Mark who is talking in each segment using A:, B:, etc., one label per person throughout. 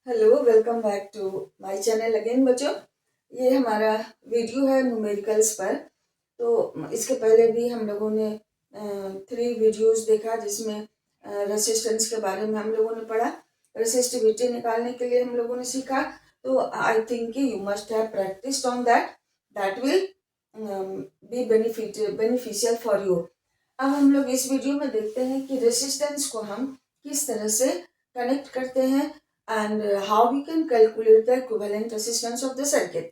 A: Hello, welcome back to my channel again बच्चों। ये हमारा वीडियो है न्यूमेरिकल्स पर। तो इसके पहले भी हम लोगों ने 3 वीडियोस देखा जिसमें रेसिस्टेंस के बारे में हम लोगों ने पढ़ा। रेसिस्टिविटी निकालने के लिए हम लोगों ने सीखा। तो आई think you must have practised on that will be beneficial for you. अब हम लोग इस वीडियो में देखते हैं कि रेसिस्टेंस को हम किस तरह से कनेक्ट करते हैं and how we can calculate the equivalent resistance of the circuit.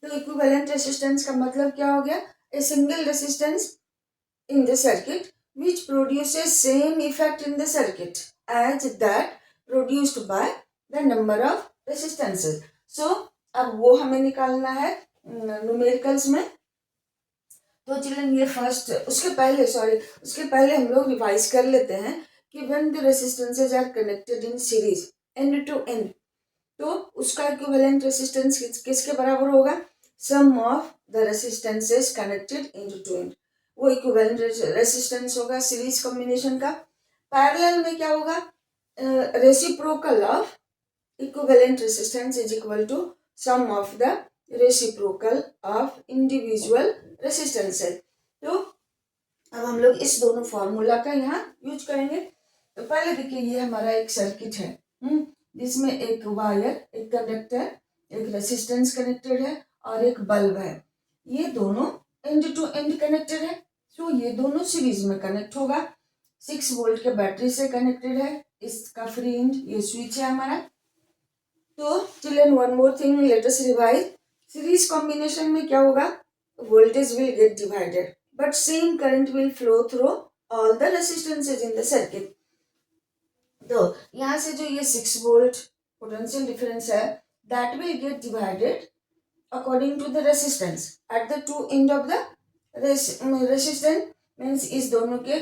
A: तो equivalent resistance का मतलब क्या हो गया? A single resistance in the circuit which produces same effect in the circuit as that produced by the number of resistances. So अब वो हमें निकालना है न्यूमेरिकल्स में। तो चिल्ड्रन ये फर्स्ट उसके पहले हम लोग रिवाइज कर लेते हैं कि when the resistances are connected in series end to end, तो उसका इक्विवेलेंट रेसिस्टेंस किसके बराबर होगा? Sum of the resistances connected into to end, वो इक्विवेलेंट रेसिस्टेंस होगा सीरीज कॉम्बिनेशन का। पैरेलल में क्या होगा? Reciprocal of equivalent resistance is equal to sum of the reciprocal of individual resistances. तो अब हम लोग इस दोनों फॉर्मूला का यहाँ यूज करेंगे। तो पहले देखिए, ये हमारा एक सर्किट है जिसमें एक वायर, एक कंडक्टर, एक रेसिस्टेंस कनेक्टेड है और एक बल्ब है। ये दोनों एंड टू एंड कनेक्टेड है। तो ये दोनों सीरीज में कनेक्ट होगा। 6 वोल्ट के बैटरी से कनेक्टेड है। इसका फ्री एंड ये स्विच है हमारा। तो children one more thing, let us revise. Series combination में क्या होगा? Voltage will get divided but same current will flow through all the resistances in the circuit. तो यहाँ से जो ये 6 वोल्ट पोटेंशियल डिफरेंस है, that will get divided according to the resistance at the two end of the resistance. Means इस दोनों के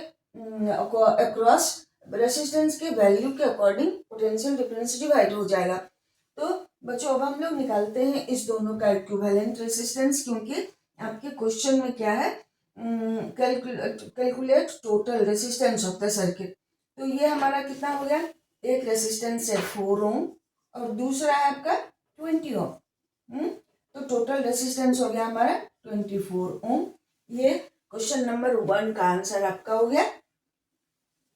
A: across resistance के वैल्यू के अकॉर्डिंग पोटेंशियल डिफरेंस डिवाइड हो जाएगा। तो बच्चों अब हम लोग निकालते हैं इस दोनों का इक्विवेलेंट रेसिस्टेंस, क्योंकि आपके क्वेश्चन में क्या है? Calculate total resistance of the circuit. तो ये हमारा कितना हो गया? एक रेसिस्टेंस है 4 ओम और दूसरा है आपका 20 ओम। तो टोटल रेसिस्टेंस हो गया हमारा 24 ओम। ये क्वेश्चन नंबर 1 का आंसर आपका हो गया।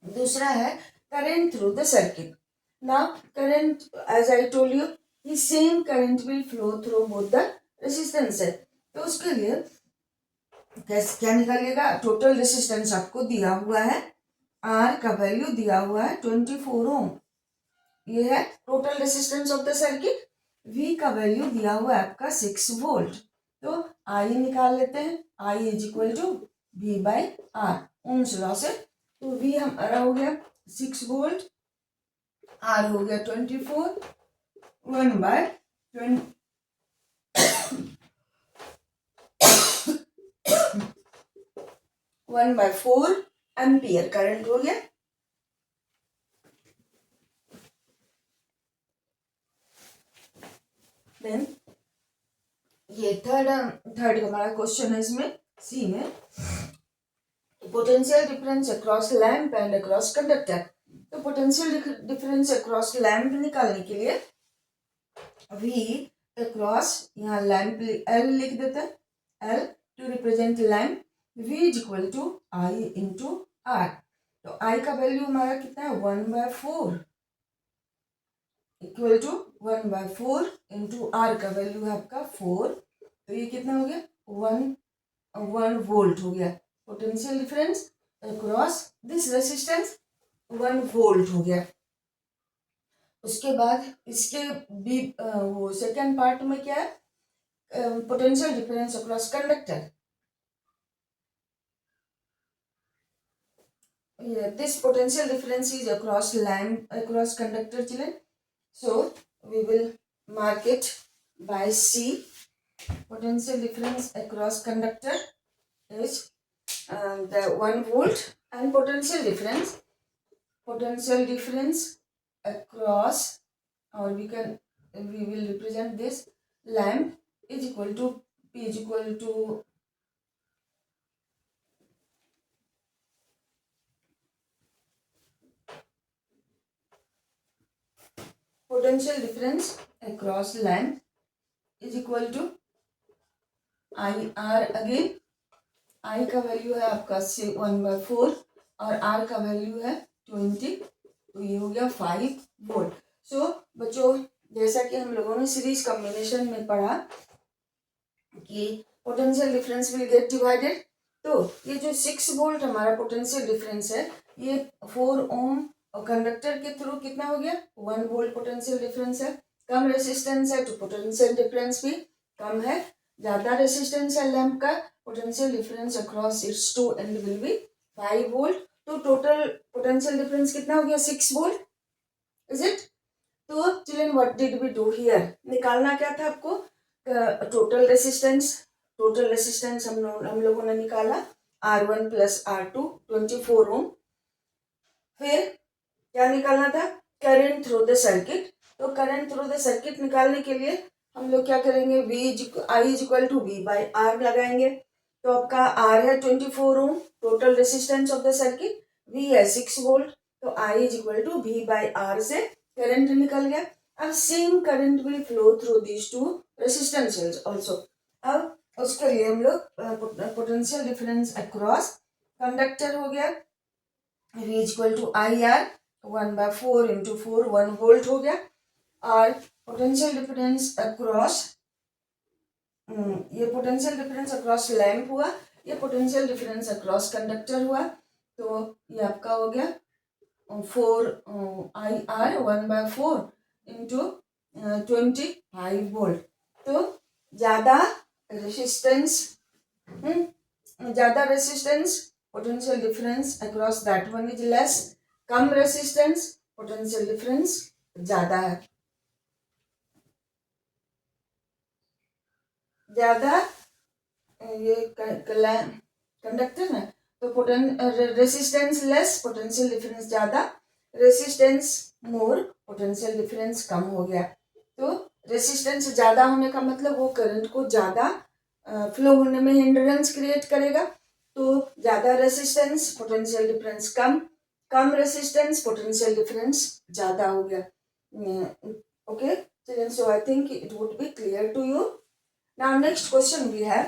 A: दूसरा है current through the circuit. Now current, as I told you, कि same current will flow through both the resistance है। तो उसके लिए क्या निकालिएगा? टोटल रेसिस्टेंस आपको दिया हुआ है, आर का वैल्यू दिया हुआ है 24 ओम, ये है total resistance of the circuit. V का वैल्यू दिया हुआ है आपका 6 वोल्ट। तो आई निकाल लेते हैं। I is equal to V by R, Ohm's law से। तो वी हमारा हो गया 6 वोल्ट, आर हो गया 24, 1 बाय 4 एम्पियर करंट हो गया। देन ये थर्ड हमारा क्वेश्चन है, इसमें सी में potential difference across lamp and across conductor. तो पोटेंशियल डिफरेंस अक्रॉस लैंप निकालने के लिए वी अक्रॉस, यहाँ लैंप एल लिख देते हैं, L to represent lamp, V is equal to I into R. तो आई का वैल्यू हमारा कितना है? 1/4 इक्वल टू 1/4 इंटू आर का वैल्यू है आपका 4। तो ये कितना हो गया? 1 वोल्ट हो गया। Potential difference across this resistance 1 volt हो गया। उसके बाद इसके बी वो सेकेंड पार्ट में क्या है? Potential difference across conductor. This potential difference is across conductor children. So we will mark it by C. Potential difference across conductor is the 1 volt, and potential difference across, or we will represent this lamp is equal to P is equal to potential difference across lamp is equal to I R. Again I का value है आपका 1/4 और are का value है 20, तो ये हो गया 5 वोल्ट। सो बच्चों, जैसा कि हम लोगों ने सीरीज कॉम्बिनेशन में पढ़ा कि potential difference will get divided, तो ये जो 6 वोल्ट हमारा पोटेंशियल डिफरेंस है, ये 4 ओम और कंडक्टर के थ्रू कितना हो गया, 1 वोल्ट पोटेंशियल डिफरेंस है। कम रेसिस्टेंस है तो पोटेंशियल डिफरेंस भी कम है। ज्यादा रेसिस्टेंस है लैंप का, potential difference across its two end will be 5 volt. तो टोटल पोटेंशियल डिफरेंस कितना हो गया, 6 वोल्ट, इज इट। तो children what did we do here, निकालना क्या था आपको, टोटल रेसिस्टेंस। टोटल रेसिस्टेंस हम लोगों ने निकाला R1 प्लस R2 24 ओम। फिर क्या निकालना था, करंट थ्रू द सर्किट। तो करंट थ्रू द सर्किट निकालने के लिए हम लोग क्या करेंगे, I is equal to V by R लगाएंगे। तो आपका आर है 24 ohm, total resistance of the circuit, V है 6 वोल्ट, तो I is equal to V by R से करंट निकल गया। अब same current will flow through these two resistances also. अब उसके लिए हम लोग पोटेंशियल डिफरेंस अक्रॉस कंडक्टर हो गया, V is equal to I R, 1/4 into 4 1 volt हो गया। और पोटेंशियल डिफरेंस अक्रॉस, ये पोटेंशियल डिफरेंस अक्रॉस लैंप हुआ, ये पोटेंशियल डिफरेंस अक्रॉस कंडक्टर हुआ। तो ये आपका हो गया 4 आई आर 1/4 इंटू 25 वोल्ट। तो ज्यादा resistance potential difference across that one is less, come resistance potential difference ज्यादा है। ज्यादा ये कंडक्टर है तो रेसिस्टेंस लेस, पोटेंशियल डिफरेंस ज्यादा, रेसिस्टेंस मोर, पोटेंशियल डिफरेंस कम हो गया। तो रेसिस्टेंस ज्यादा होने का मतलब वो करंट को ज्यादा फ्लो होने में हिंड्रेंस क्रिएट करेगा। तो ज्यादा रेसिस्टेंस, पोटेंशियल डिफरेंस कम, कम रेसिस्टेंस, पोटेंशियल डिफरेंस ज्यादा हो गया। Okay children, so I think it would be clear to you. Now next question we have,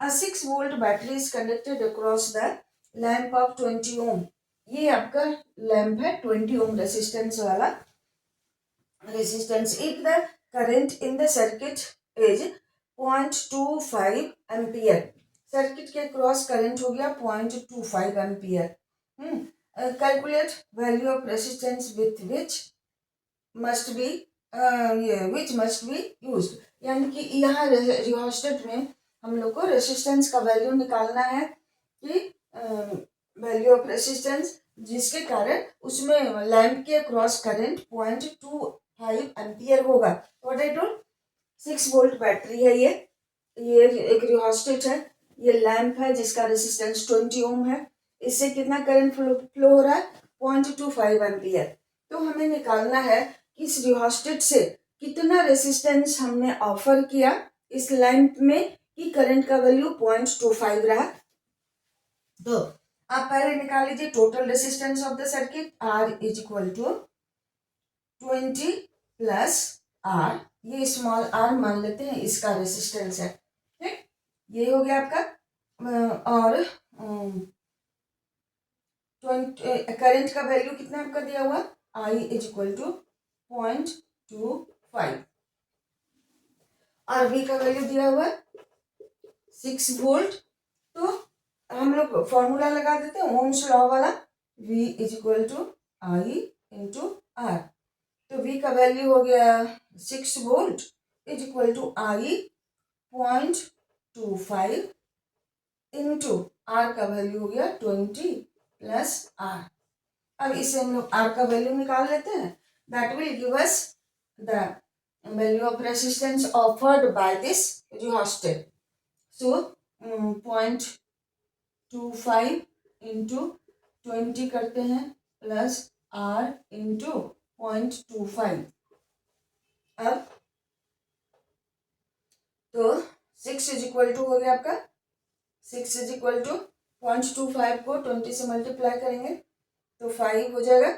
A: a 6 volt battery is connected across the lamp of 20 ohm। ये आपका lamp है 20 ohm resistance वाला resistance. If the current in the circuit is 0.25 ampere, circuit के cross current हो गया 0.25 ampere. Calculate value of resistance with which must be used, यानी कि यहाँ रियोस्टेट में हम लोग को रेसिस्टेंस का वैल्यू निकालना है कि वैल्यू ऑफ रेसिस्टेंस जिसके कारण उसमें लैंप के क्रॉस करंट 0.25 एम्पियर होगा। What I told, 6 volt battery है, ये एक रियोस्टेट है, ये लैंप है जिसका रेसिस्टेंस 20 ओम है, इससे कितना करंट फ्लो हो रहा है 0.25 एम्पियर। तो हमें निकालना है कि इस रियोस्टेट से कितना रेसिस्टेंस हमने ऑफर किया इस लैंप में कि करंट का वैल्यू 0.25 रहा। तो आप पहले निकाल लीजिए total resistance of the circuit, R is equal to 20 plus R, ये स्मॉल r मान लेते हैं, इसका रेसिस्टेंस है, ठीक, ये हो गया आपका। और करंट का वैल्यू कितना आपका दिया हुआ, I इज इक्वल टू 0.25 और V का वैल्यू दिया हुआ 6 वोल्ट। तो हम लोग फॉर्मूला लगा देते हैं ओम्स लॉ वाला, V is equal to I into R। तो V का वैल्यू हो गया 6 volt is equal to I 0.25 into R का वैल्यू हो गया 20 प्लस R। अब इसे हम लोग R का वैल्यू निकाल लेते हैं, that will give us the value of resistance offered by this rheostat. So 0.25 into 20 करते हैं प्लस R इंटू 0.25। अब तो 6 इज इक्वल टू हो गया आपका, 6 इज इक्वल टू 0.25 को 20 से मल्टीप्लाई करेंगे तो 5 हो जाएगा।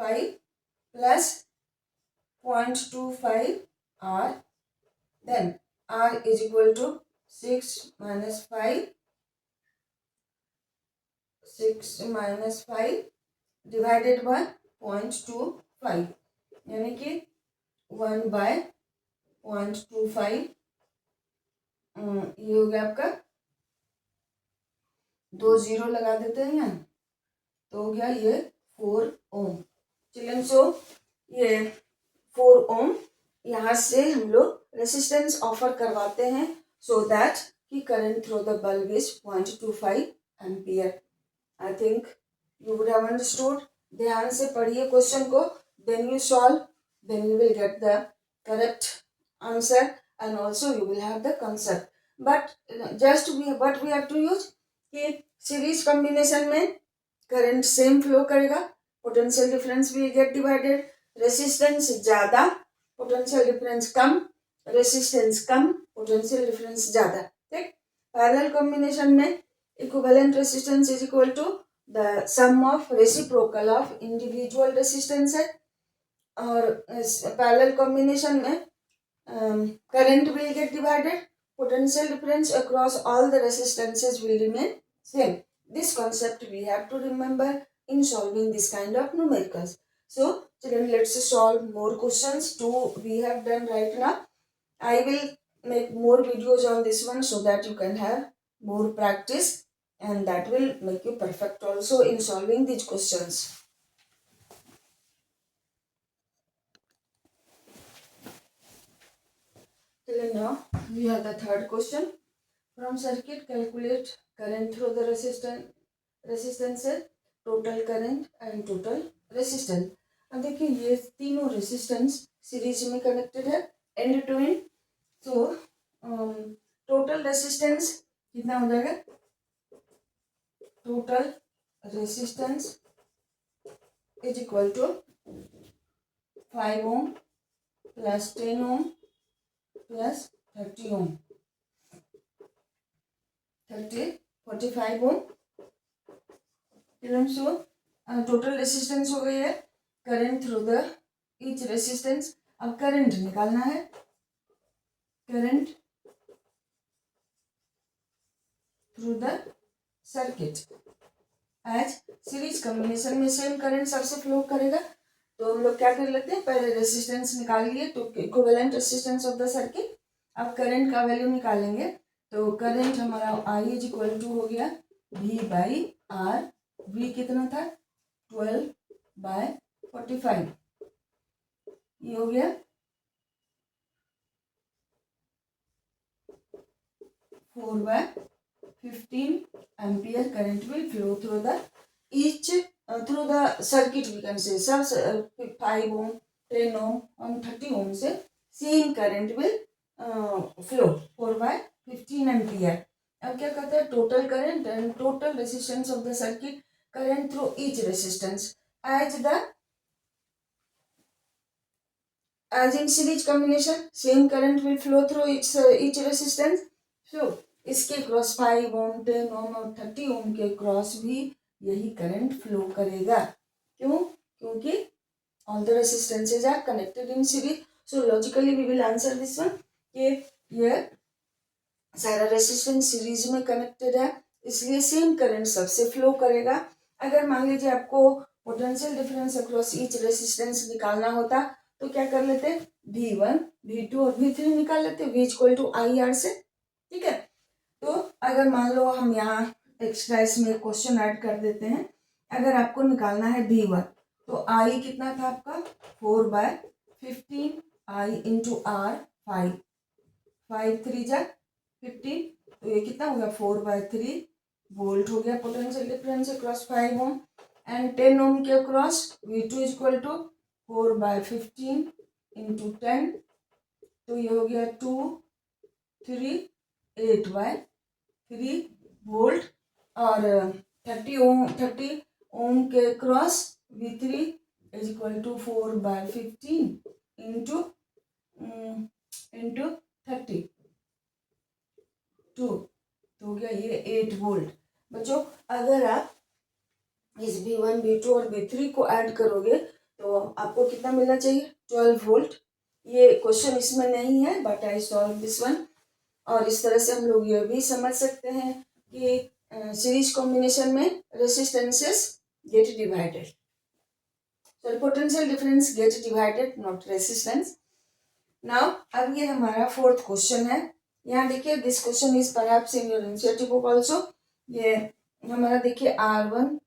A: 5 plus 0.25 R, then R is equal to 6 minus 5 divided by 0.25, यानी कि 1/0.25। ये हो गया आपका, 2 0 लगा देते हैं यहाँ, तो हो गया ये 4 ओम। चिल्ड्रन, सो ये 4 ओम यहाँ से हम लोग रेसिस्टेंस ऑफर करवाते हैं सो दैट कि current through the bulb is 0.25 ampere. I think you would have understood. ध्यान से पढ़िए क्वेश्चन को, then you solve, then you will get the correct answer and also you will have the concept. But just but we have to use कि series combination में current same flow करेगा, potential difference will get divided, resistance ज्यादा, potential difference कम, resistance कम, potential difference ज्यादा। ठीक, parallel combination में equivalent resistance is equal to the sum of reciprocal of individual resistance है, और पैरेलल कॉम्बिनेशन में current will get divided, potential difference across all the resistances will remain same. This concept we have to remember in solving this kind of numericals. So children, let's solve more questions. 2 we have done right now. I will make more videos on this one so that you can have more practice, and that will make you perfect also in solving these questions. Now we have the third question. From circuit, calculate current through the resistance, total current and total resistance. अब देखिए ये तीनों resistance series में connected है, end to end. So total resistance कितना हो जाएगा? Total resistance is equal to 5 ohm plus 10 ohm plus 30 ohm, 45 ohm. So total resistance हो गई है, current through the each resistance. अब करंट निकालना है, current through the circuit. As series combination में सेम करंट सबसे फ्लो करेगा, तो हम लोग क्या कर लेते हैं, पहले रेसिस्टेंस निकाल लिए, तो equivalent resistance of the circuit. अब करंट का वैल्यू निकालेंगे, तो करंट हमारा I इज इक्वल टू हो गया V/R। V कितना था? 12/45। ये हो गया 4/15 ampere current will flow through the each through the circuit. We can say सब 5 ओम, 10 ओम और 30 ओम से same current will flow 4/15 ampere. अब क्या कहते हैं, total current and total resistance of the circuit, current through each resistance as in series combination, same current will flow through each resistance. So इसके cross 5 ओम, 10 ओम और 30 ohm के cross भी यही current flow करेगा। क्यों? क्योंकि all the resistances are connected in series. So logically we will answer this one कि ये सारा रेसिस्टेंस सीरीज में कनेक्टेड है, इसलिए सेम करंट सबसे फ्लो करेगा। अगर मान लीजिए आपको potential difference across each resistance निकालना होता तो क्या कर लेते, V1, V2 और V3 निकाल लेते, V इक्वल टू IR से। ठीक है, तो अगर मान लो हम यहाँ एक्स्ट्रा इसमें क्वेश्चन ऐड कर देते हैं, अगर आपको निकालना है V1, तो I कितना था आपका 4/15, I इंटू R 5, 5 3 जा 15, तो ये कितना हो गया 4/3 वोल्ट हो गया potential difference across 5 ohm and 10 ohm के across V2 is equal to 4/15 into 10, तो ये हो गया 2 3 8/3 वोल्ट, और 30 ओम के cross V3 is equal to 4/15 into 30, तो हो गया ये 8 वोल्ट। बच्चों अगर आप इस V1, V2 और V3 को ऐड करोगे तो आपको कितना मिलना चाहिए, 12 वोल्ट। ये क्वेश्चन इसमें नहीं है, but I solve this one. और इस तरह से हम लोग ये भी समझ सकते हैं कि सीरीज कॉम्बिनेशन में resistances gate divided, so potential difference get divided, not resistance. Now अब ये हमारा फोर्थ क्वेश्चन है। यहाँ देखिए, this question is perhaps in your NCERT book also. ये हमारा देखिए R1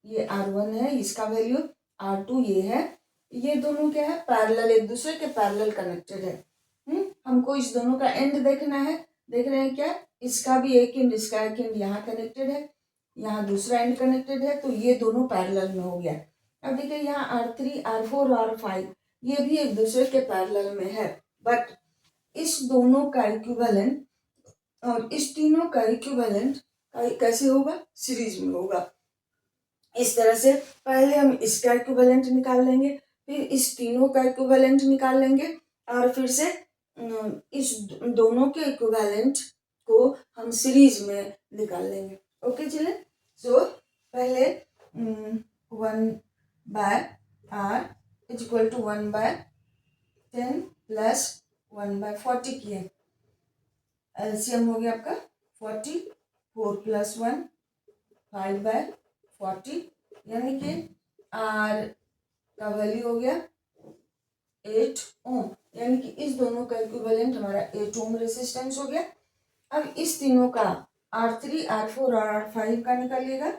A: ये R1 है, इसका वैल्यू R2 ये है। ये दोनों क्या है, पैरेलल, एक दूसरे के पैरेलल कनेक्टेड है। हमको इस दोनों का एंड देखना है। देख रहे हैं क्या, इसका भी एक एंड, इसका एक एंड यहाँ कनेक्टेड है, यहाँ दूसरा एंड कनेक्टेड है, तो ये दोनों पैरेलल में हो गया। अब देखिए यहाँ R3, R4, R5 ये भी एक दूसरे के पैरेलल में है, बट इस दोनों का इक्विवेलेंट और इस तीनों का इक्विवेलेंट कैसे होगा, सीरीज में होगा। इस तरह से पहले हम इसका इक्विवेलेंट निकाल लेंगे, फिर इस तीनों का इक्विवेलेंट निकाल लेंगे, और फिर से इस दोनों के इक्विवेलेंट को हम सीरीज में निकाल लेंगे। ओके चले, सो पहले 1/r is equal to 1/10 plus 1/40 किए, एलसीएम हो गया आपका 40, 4 + 1 5/40, यानी कि R का वैल्यू हो गया 8 ओम, यानी कि इस दोनों का इक्विवेलेंट हमारा 8 ओम रेसिस्टेंस हो गया। अब इस तीनों का R3, R4 और R5 का निकालिएगा।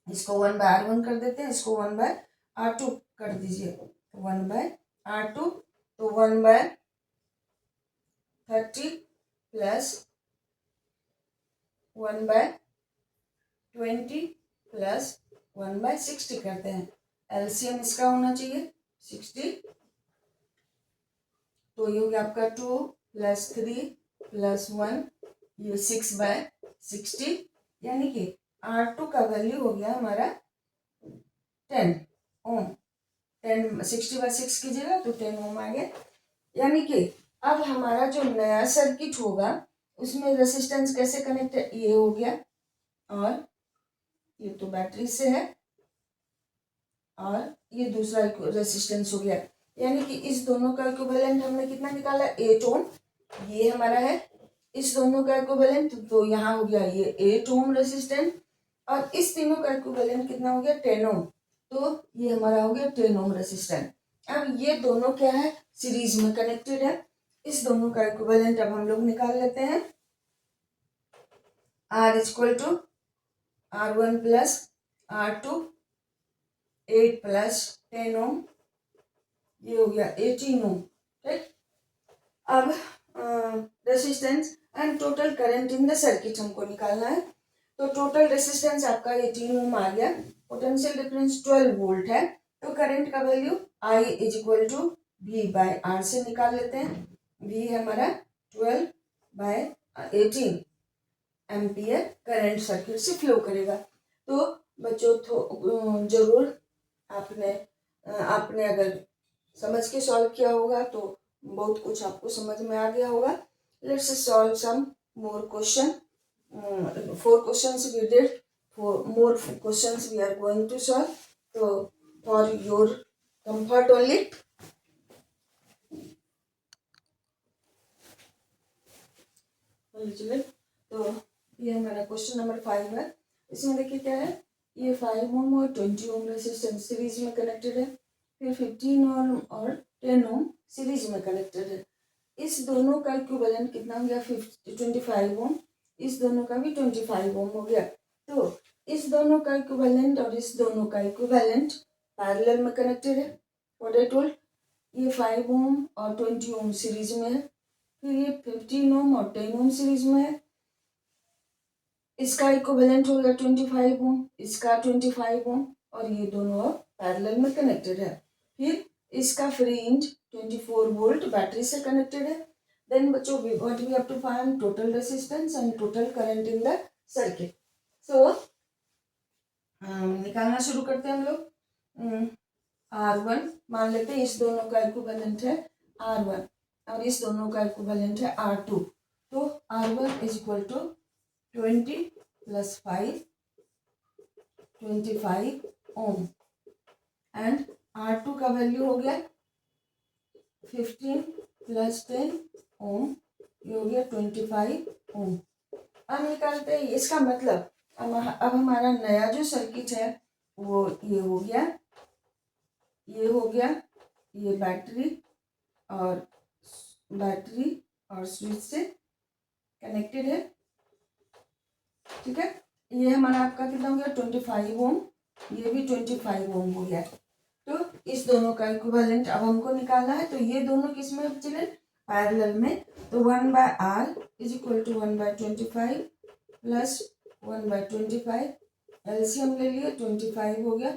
A: इसको 1/R1 कर देते हैं, इसको 1/R2 कर दीजिए, 1/R2, तो 1/30 प्लस 1/20 प्लस 1/60 करते हैं। एलसीएम इसका होना चाहिए 60, तो ये हो गया आपका 2 + 3 + 1, ये 6/60, यानी कि R2 का वैल्यू हो गया हमारा 10 ओम। 10 60/6 कीजिएगा तो 10 ओम आ गया। यानी कि अब हमारा जो नया सर्किट होगा उसमें रेसिस्टेंस कैसे कनेक्ट है, ये हो गया, और ये तो बैटरी से है, और ये दूसरा रेसिस्टेंस हो गया। यानी कि इस दोनों का इक्विवेलेंट हमने कितना निकाला, 8 ओम, ये हमारा है। इस दोनों का इक्विवेलेंट तो यहाँ हो गया ये 8 ओम रेसिस्टेंट, और इस तीनों का इक्विवेलेंट कितना हो गया, 10 ओम, तो ये हमारा हो गया 10 ओम रेसिस्टेंट। अब ये दोनों क्या है, सीरीज में कनेक्टेड है। इस दोनों का इक्विवेलेंट अब हम लोग निकाल लेते हैं। R = R1 + R2, 8 + 10 ओम, ये हो गया 18 ओम, राइट। अब resistance and total current in the circuit हमको निकालना है। तो टोटल रेसिस्टेंस आपका 18 ओम आ गया, पोटेंशियल डिफरेंस 12 वोल्ट है, तो करंट का वैल्यू I = V/R से निकाल लेते हैं। V हमारा 12/18 एम्पियर करंट सर्किट से फ्लो करेगा। तो बच्चों जरूर आपने अगर समझ के सॉल्व किया होगा तो बहुत कुछ आपको समझ में आ गया होगा। Let's solve some more question. 4 questions we did, 4 more questions we are going to solve, so for your comfort only। तो ये हमारा क्वेश्चन नंबर 5 है। इसमें देखिए क्या है, ये 5 ओम और 20 ओम रेसिस्टेंस सीरीज में कनेक्टेड है, फिर 15 ओम और 10 ओम सीरीज में कनेक्टेड है। इस दोनों का इक्विवेलेंट कितना हो गया, 25 ओम, इस दोनों का भी 25 ओम हो गया। तो इस दोनों का इक्विवेलेंट और इस दोनों का इक्विवेलेंट पैरेलल में कनेक्टेड है। व्हाट आई टोल्ड, ये 5 ओम और 20 ओम सीरीज में है, फिर ये 15 ओम और 10 ओम सीरीज में है। इसका इक्विवेलेंट हो गया 25 ओम, इसका 25 ओम, और ये दोनों पैरेलल में कनेक्टेड है। फिर इसका फ्री इंड 24 वोल्ट बैटरी से कनेक्टेड है। देन बच्चों what we have to find total resistance and total current in the circuit। so निकालना शुरू करते हैं हम लोग। R1 मान लेते हैं, इस दोनों का इक्विवेलेंट है R1 और इस दोनों का इक्विवेलेंट है R2। तो R1 = 20 + 5 25 ओम, एंड R2 का वैल्यू हो गया 15 + 10 ओम, ये हो गया 25 ओम। अब निकालते हैं इसका मतलब, अब हमारा नया जो सर्किट है वो ये हो गया, ये हो गया, ये बैटरी और स्विच से कनेक्टेड है, ठीक है। ये हमारा आपका कितना हो गया 25 ओम, ये भी 25 ओम हो गया। तो इस दोनों का इक्विवेलेंट अब हमको निकालना है। तो ये दोनों किस में चले, पैरेलल में। तो 1/R = 1/25 प्लस 1/25, एलसीएम ले लिए 25 हो गया,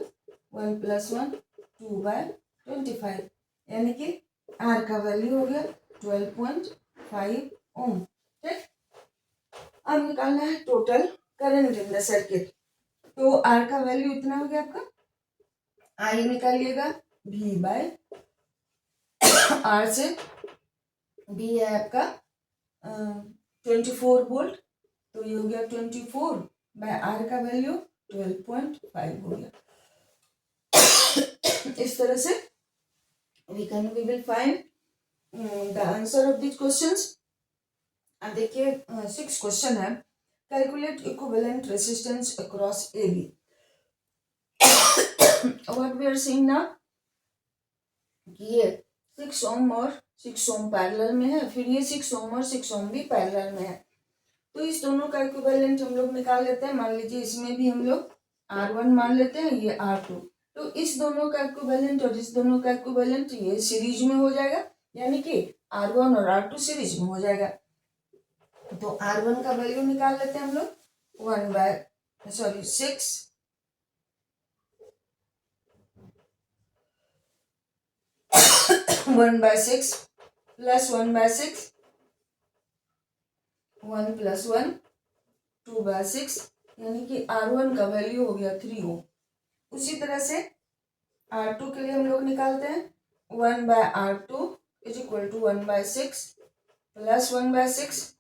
A: 1 + 1 2/25, यानी कि R का वैल्यू हो गया 12.5 ओम, ठीक। अब निकालना है total current in the circuit. तो R का वैल्यू इतना हो गया आपका, आई निकालिएगा V/R से, V है आपका 24 वोल्ट, तो ये हो गया 24/R का वैल्यू 12.5 हो गया। इस तरह से we will find the answer of these questions। अब देखिए 6 क्वेश्चन है, calculate equivalent resistance across AB। What we are seeing now, ये 6 ओम और 6 ओम पैरेलल में है, फिर ये 6 ओम और 6 ओम भी पैरेलल में है। तो इस दोनों का इक्विवेलेंट हम लोग निकाल लेते हैं। मान लीजिए इसमें भी हम लोग R1 मान लेते हैं, ये R2। तो इस दोनों का इक्विवेलेंट और इस दोनों का इक्विवेलेंट ये सीरीज में हो जाएगा, यानी कि R1 और R2 सीरीज में हो जाएगा। तो R1 का वैल्यू निकाल लेते हैं हम लोग, 6 1/6 प्लस 1/6, 1 + 1 2/6, यानी कि R1 का वैल्यू हो गया 3 ओम। उसी तरह से R2 के लिए हम लोग निकालते हैं, 1/R2 = 1/6 प्लस 1/6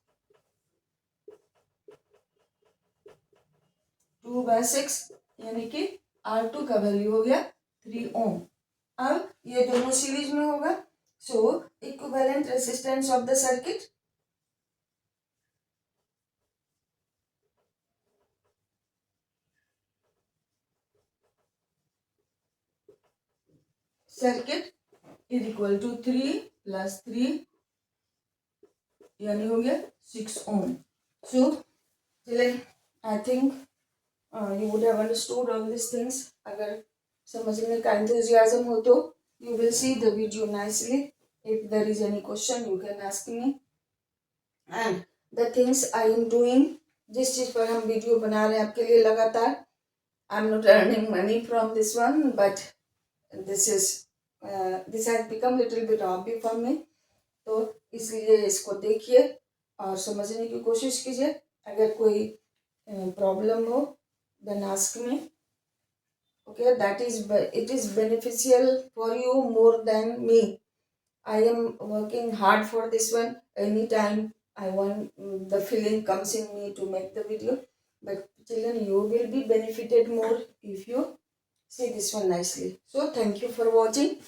A: 2/6, यानी कि R2 का वैल्यू हो गया 3 ओम। अब ये दोनों सीरीज में होगा, so equivalent resistance of the circuit, circuit = 3 + 3, यानी हो गया 6 ohm. So children, I think you would have understood all these things। अगर समझने का enthusiasm हो तो you will see the video nicely। If there is any question you can ask me। And the things I am doing, जिस चीज पर हम video बना रहे हैं आपके लिए लगातार, I am not earning money from this one, but this has become little bit hobby for me। तो इसलिए इसको देखिए और समझने की कोशिश कीजिए। अगर कोई प्रॉब्लम हो then ask me, okay। it is beneficial for you more than me। I am working hard for this one। Anytime I want, the feeling comes in me to make the video, but children, you will be benefited more if you see this one nicely। So thank you for watching।